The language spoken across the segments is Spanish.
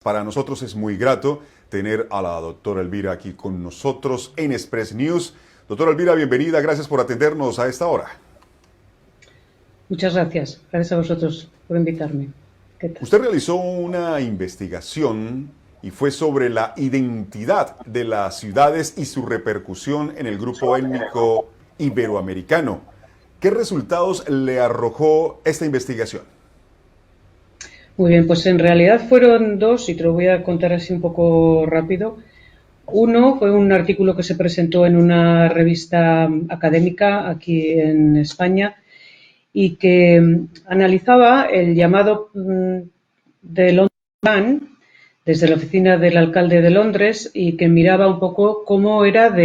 Para nosotros es muy grato tener a la doctora Elvira aquí con nosotros en Express News. Doctora Elvira, bienvenida, gracias por atendernos a esta hora. Muchas gracias. Gracias a vosotros por invitarme. ¿Qué tal? Usted realizó una investigación y fue sobre la identidad de las ciudades y su repercusión en el grupo étnico iberoamericano. ¿Qué resultados le arrojó esta investigación? Muy bien, pues en realidad fueron dos y te lo voy a contar así un poco rápido. Uno fue un artículo que se presentó en una revista académica aquí en España y que analizaba el llamado de Londres Plan desde la oficina del alcalde de Londres y que miraba un poco cómo era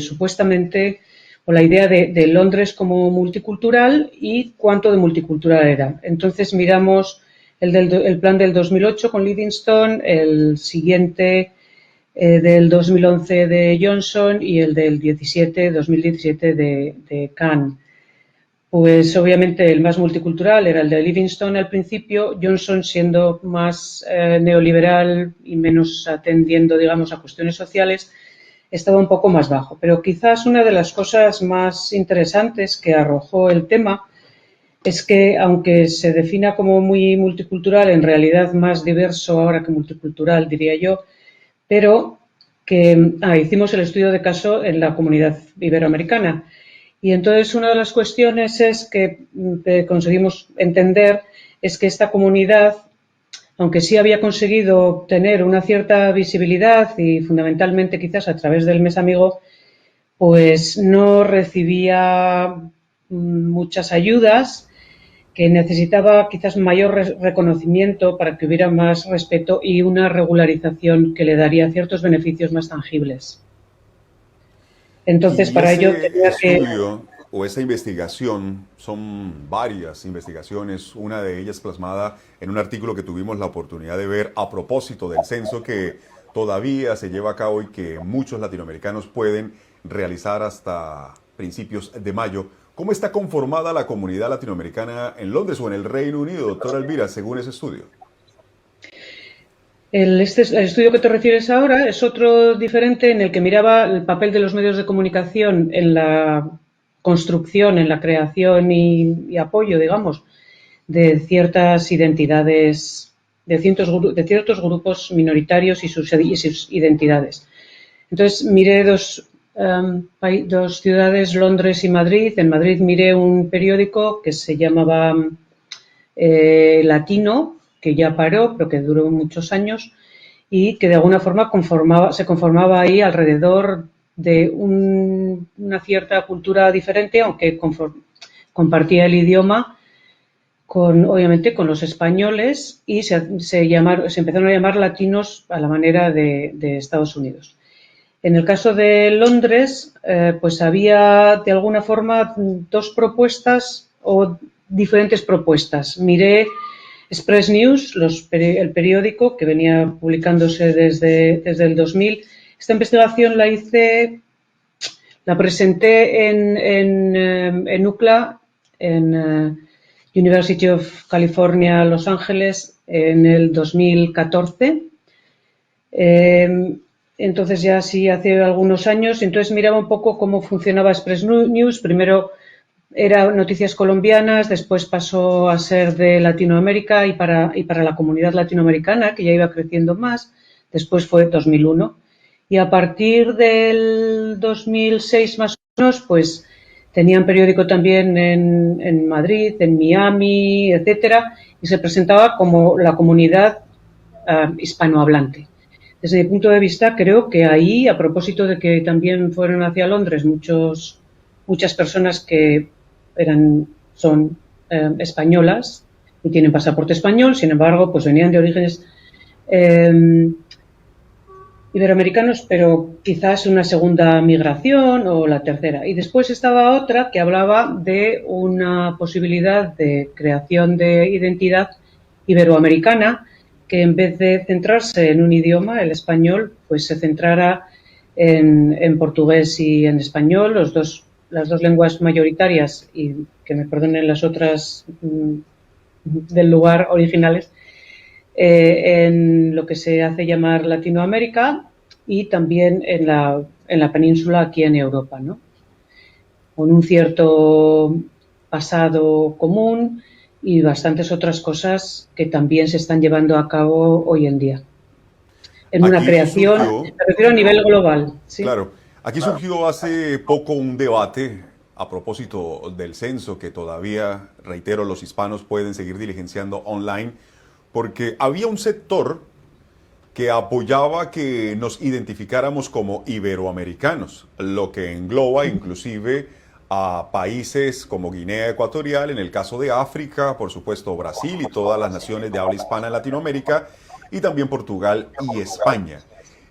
supuestamente o la idea de Londres como multicultural y cuánto de multicultural era. Entonces miramos el plan del 2008 con Livingstone, el siguiente del 2011 de Johnson y el del 2017 de Khan. Pues obviamente el más multicultural era el de Livingstone al principio, Johnson siendo más neoliberal y menos atendiendo, digamos, a cuestiones sociales, estaba un poco más bajo. Pero quizás una de las cosas más interesantes que arrojó el tema es que, aunque se defina como muy multicultural, en realidad más diverso ahora que multicultural, diría yo, pero que hicimos el estudio de caso en la comunidad iberoamericana. Y entonces una de las cuestiones que conseguimos entender es que esta comunidad, aunque sí había conseguido tener una cierta visibilidad y fundamentalmente quizás a través del Mes Amigo, pues no recibía muchas ayudas, que necesitaba quizás mayor reconocimiento para que hubiera más respeto y una regularización que le daría ciertos beneficios más tangibles. Entonces, Y para ello ese tenía que... estudio o esa investigación, son varias investigaciones, una de ellas plasmada en un artículo que tuvimos la oportunidad de ver a propósito del censo que todavía se lleva a cabo y que muchos latinoamericanos pueden realizar hasta principios de mayo. ¿Cómo está conformada la comunidad latinoamericana en Londres o en el Reino Unido, doctora Elvira, según ese estudio? El estudio que te refieres ahora es otro diferente en el que miraba el papel de los medios de comunicación en la construcción, en la creación y apoyo, digamos, de ciertas identidades, de ciertos grupos minoritarios y sus identidades. Entonces miré dos ciudades, Londres y Madrid. En Madrid miré un periódico que se llamaba Latino, que ya paró, pero que duró muchos años y que de alguna forma se conformaba ahí alrededor de una cierta cultura diferente, aunque compartía el idioma obviamente con los españoles y se empezaron a llamar latinos a la manera de Estados Unidos. En el caso de Londres, pues había de alguna forma dos propuestas o diferentes propuestas. Miré Express News, el periódico que venía publicándose desde el 2000. Esta investigación la presenté en UCLA, en University of California, Los Ángeles, en el 2014. Entonces ya sí hace algunos años. Entonces miraba un poco cómo funcionaba Express News. Primero era noticias colombianas, después pasó a ser de Latinoamérica y para la comunidad latinoamericana, que ya iba creciendo más. Después fue 2001. Y a partir del 2006 más o menos, pues tenían periódico también en Madrid, en Miami, etcétera, y se presentaba como la comunidad hispanohablante. Desde mi punto de vista, creo que ahí, a propósito de que también fueron hacia Londres muchas personas que son españolas y tienen pasaporte español, sin embargo, pues venían de orígenes iberoamericanos, pero quizás una segunda migración o la tercera. Y después estaba otra que hablaba de una posibilidad de creación de identidad iberoamericana que en vez de centrarse en un idioma, el español, pues se centrara en portugués y en español, las dos lenguas mayoritarias, y que me perdonen las otras del lugar originales, en lo que se hace llamar Latinoamérica y también en la península aquí en Europa, ¿no? Con un cierto pasado común y bastantes otras cosas que también se están llevando a cabo hoy en día. En una Aquí creación, surgió, me refiero a nivel global, ¿sí? claro, aquí surgió hace poco un debate a propósito del censo que todavía, reitero, los hispanos pueden seguir diligenciando online, porque había un sector que apoyaba que nos identificáramos como iberoamericanos, lo que engloba inclusive a países como Guinea Ecuatorial, en el caso de África, por supuesto Brasil y todas las naciones de habla hispana en Latinoamérica, y también Portugal y España.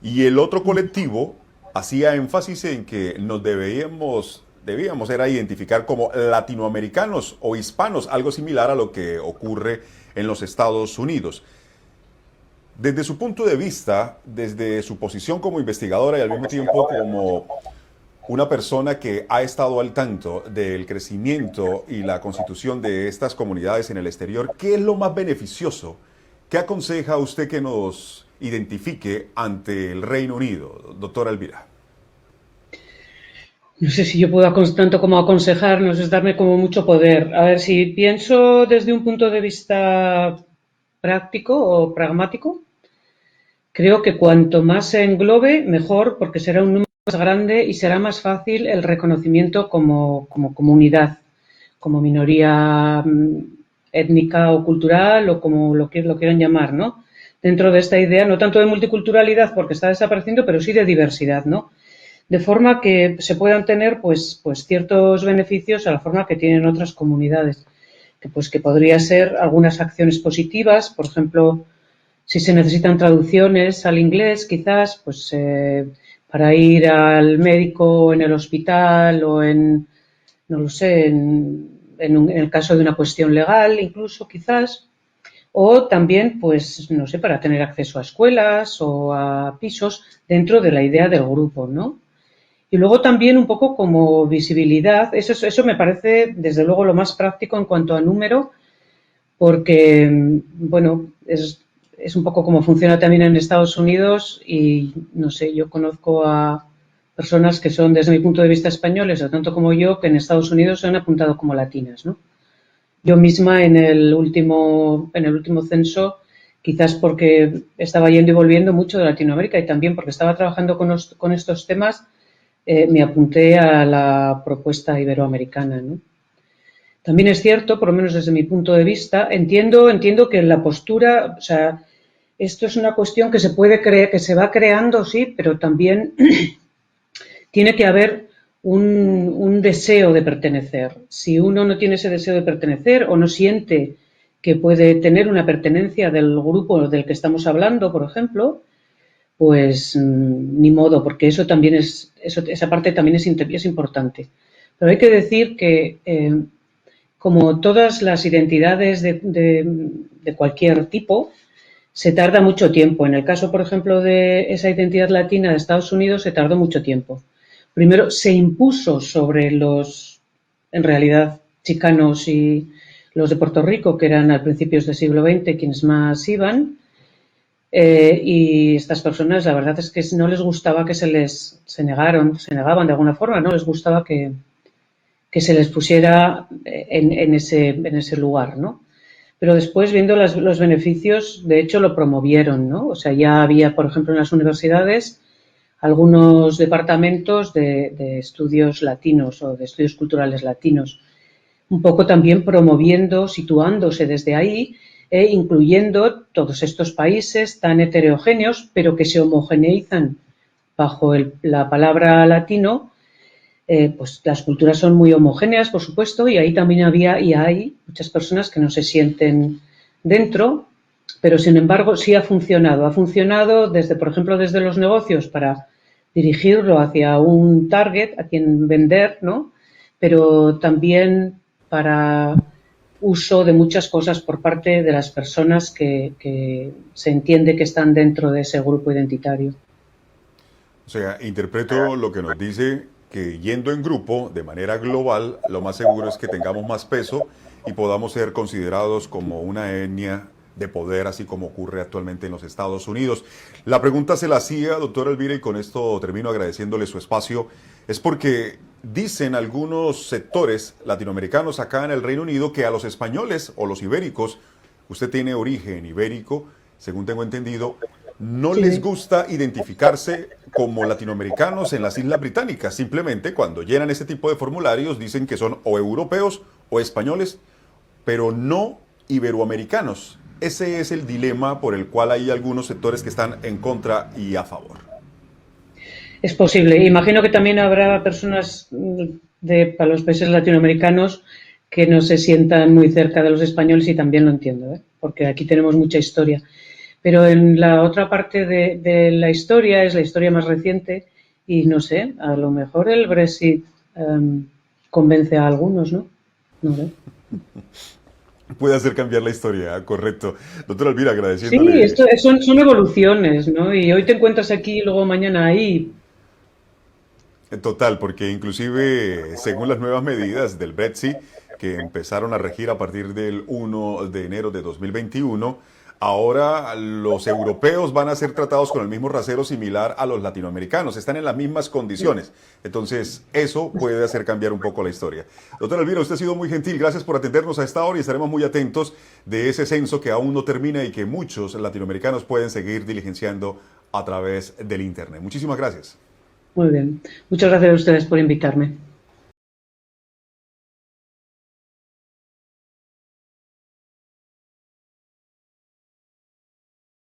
Y el otro colectivo hacía énfasis en que nos debíamos era identificar como latinoamericanos o hispanos, algo similar a lo que ocurre en los Estados Unidos. Desde su punto de vista, desde su posición como investigadora y al mismo tiempo como una persona que ha estado al tanto del crecimiento y la constitución de estas comunidades en el exterior, ¿qué es lo más beneficioso? ¿Qué aconseja usted que nos identifique ante el Reino Unido, doctora Elvira? No sé si yo puedo tanto como aconsejar, no sé, es darme como mucho poder. A ver, si pienso desde un punto de vista práctico o pragmático, creo que cuanto más se englobe, mejor, porque será un número más grande y será más fácil el reconocimiento como comunidad, como minoría étnica o cultural o como lo quieran llamar, ¿no? Dentro de esta idea, no tanto de multiculturalidad porque está desapareciendo, pero sí de diversidad, ¿no? De forma que se puedan tener pues ciertos beneficios a la forma que tienen otras comunidades, que podría ser algunas acciones positivas, por ejemplo, si se necesitan traducciones al inglés, quizás, pues para ir al médico en el hospital o no lo sé, en el caso de una cuestión legal, incluso, quizás. O también, pues, no sé, para tener acceso a escuelas o a pisos dentro de la idea del grupo, ¿no? Y luego también un poco como visibilidad, eso me parece desde luego lo más práctico en cuanto a número, porque, bueno, es un poco como funciona también en Estados Unidos y, no sé, yo conozco a personas que son, desde mi punto de vista, españoles, o tanto como yo, que en Estados Unidos se han apuntado como latinas, ¿no? Yo misma en el último censo, quizás porque estaba yendo y volviendo mucho de Latinoamérica y también porque estaba trabajando con estos temas, me apunté a la propuesta iberoamericana, ¿no? También es cierto, por lo menos desde mi punto de vista, entiendo que la postura, o sea, esto es una cuestión que se puede creer, que se va creando, sí, pero también tiene que haber un deseo de pertenecer. Si uno no tiene ese deseo de pertenecer o no siente que puede tener una pertenencia del grupo del que estamos hablando, por ejemplo, pues ni modo, porque esa parte también es importante. Pero hay que decir que como todas las identidades de cualquier tipo, se tarda mucho tiempo. En el caso, por ejemplo, de esa identidad latina de Estados Unidos, se tardó mucho tiempo. Primero se impuso sobre los, en realidad, chicanos y los de Puerto Rico, que eran a principios del siglo XX quienes más iban, y estas personas, la verdad es que no les gustaba que se negaban de alguna forma, no les gustaba que se les pusiera en ese lugar, ¿no? Pero después, viendo los beneficios, de hecho lo promovieron, ¿no? O sea, ya había, por ejemplo, en las universidades algunos departamentos de estudios latinos o de estudios culturales latinos, un poco también promoviendo, situándose desde ahí, incluyendo todos estos países tan heterogéneos, pero que se homogeneizan bajo la palabra latino. Pues las culturas son muy homogéneas, por supuesto, y ahí también había y hay muchas personas que no se sienten dentro, pero sin embargo sí ha funcionado. Ha funcionado desde, por ejemplo, desde los negocios para dirigirlo hacia un target, a quien vender, ¿no? Pero también para uso de muchas cosas por parte de las personas que se entiende que están dentro de ese grupo identitario. O sea, interpreto lo que nos dice que yendo en grupo, de manera global, lo más seguro es que tengamos más peso y podamos ser considerados como una etnia de poder, así como ocurre actualmente en los Estados Unidos. La pregunta se la hacía, doctora Elvira, y con esto termino agradeciéndole su espacio, es porque dicen algunos sectores latinoamericanos acá en el Reino Unido que a los españoles o los ibéricos, usted tiene origen ibérico, según tengo entendido, no Sí. les gusta identificarse como latinoamericanos en las Islas Británicas. Simplemente cuando llenan ese tipo de formularios dicen que son o europeos o españoles, pero no iberoamericanos. Ese es el dilema por el cual hay algunos sectores que están en contra y a favor. Es posible. Imagino que también habrá personas para los países latinoamericanos que no se sientan muy cerca de los españoles y también lo entiendo, ¿eh? Porque aquí tenemos mucha historia. Pero en la otra parte de la historia, es la historia más reciente y no sé, a lo mejor el Brexit convence a algunos, ¿no? No sé. Puede hacer cambiar la historia, correcto. Doctora Elvira, Sí, agradeciéndole. esto son evoluciones, ¿no? Y hoy te encuentras aquí y luego mañana ahí. Total, porque inclusive según las nuevas medidas del Brexit que empezaron a regir a partir del 1 de enero de 2021, ahora los europeos van a ser tratados con el mismo rasero similar a los latinoamericanos, están en las mismas condiciones. Entonces, eso puede hacer cambiar un poco la historia. Doctora Elvira, usted ha sido muy gentil, gracias por atendernos a esta hora y estaremos muy atentos de ese censo que aún no termina y que muchos latinoamericanos pueden seguir diligenciando a través del Internet. Muchísimas gracias. Muy bien. Muchas gracias a ustedes por invitarme.